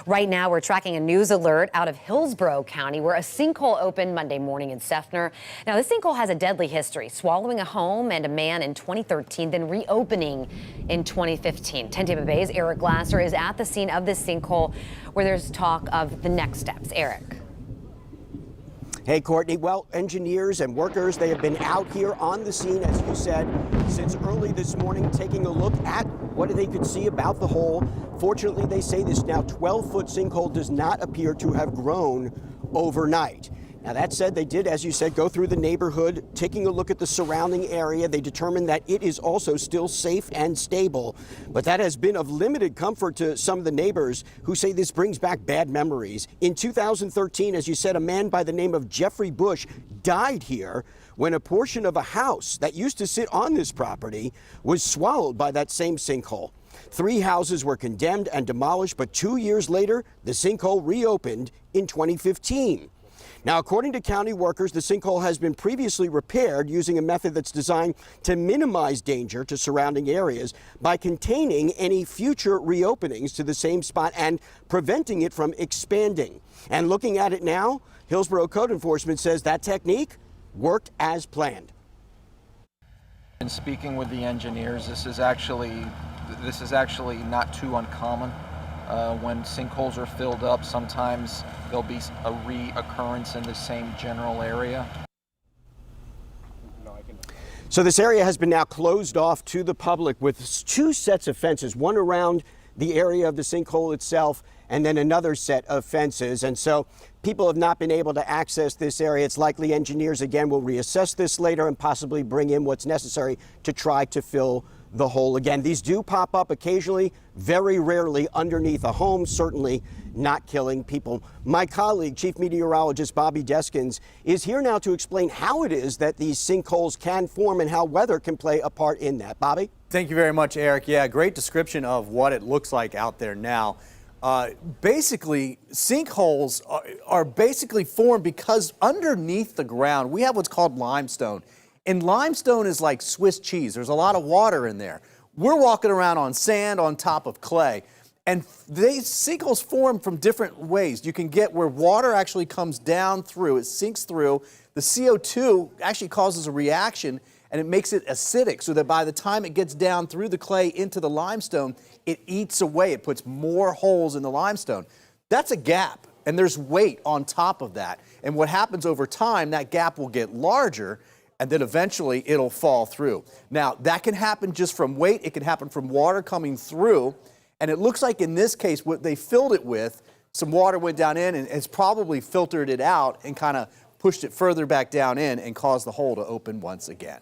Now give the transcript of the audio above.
Right now, we're tracking a news alert out of Hillsborough County where a sinkhole opened Monday morning in Seffner. Now, this sinkhole has a deadly history, swallowing a home and a man in 2013, then reopening in 2015. 10 Tampa Bay's Eric Glasser is at the scene of this sinkhole where there's talk of the next steps. Eric. Hey, Courtney. Well, engineers and workers, they have been out here on the scene, as you said, since early this morning, taking a look at what they could see about the hole. Fortunately, they say this now 12-foot sinkhole does not appear to have grown overnight. Now, that said, they did, as you said, go through the neighborhood, taking a look at the surrounding area. They determined that it is also still safe and stable. But that has been of limited comfort to some of the neighbors who say this brings back bad memories. In 2013, as you said, a man by the name of Jeffrey Bush died here when a portion of a house that used to sit on this property was swallowed by that same sinkhole. 3 houses were condemned and demolished, but 2 years later, the sinkhole reopened in 2015. Now, according to county workers, the sinkhole has been previously repaired using a method that's designed to minimize danger to surrounding areas by containing any future reopenings to the same spot and preventing it from expanding. And looking at it now, Hillsborough Code Enforcement says that technique worked as planned. In speaking with the engineers, this is actually not too uncommon. When sinkholes are filled up, sometimes there'll be a reoccurrence in the same general area. So this area has been now closed off to the public with 2 sets of fences, one around the area of the sinkhole itself and then another set of fences. And so people have not been able to access this area. It's likely engineers again will reassess this later and possibly bring in what's necessary to try to fill the hole again. These do pop up occasionally, very rarely underneath a home, certainly not killing people. My colleague, Chief Meteorologist Bobby Deskins, is here now to explain how it is that these sinkholes can form and how weather can play a part in that. Bobby? Thank you very much, Eric. Yeah, great description of what it looks like out there now. Basically, sinkholes are basically formed because underneath the ground, we have what's called limestone. And limestone is like Swiss cheese. There's a lot of water in there. We're walking around on sand on top of clay. And these sinkholes form from different ways. You can get where water actually comes down through, it sinks through. The CO2 actually causes a reaction and it makes it acidic so that by the time it gets down through the clay into the limestone, it eats away. It puts more holes in the limestone. That's a gap, and there's weight on top of that. And what happens over time, that gap will get larger, and then eventually it'll fall through. Now, that can happen just from weight. It can happen from water coming through. And it looks like in this case, what they filled it with, some water went down in and it's probably filtered it out and kind of pushed it further back down in and caused the hole to open once again.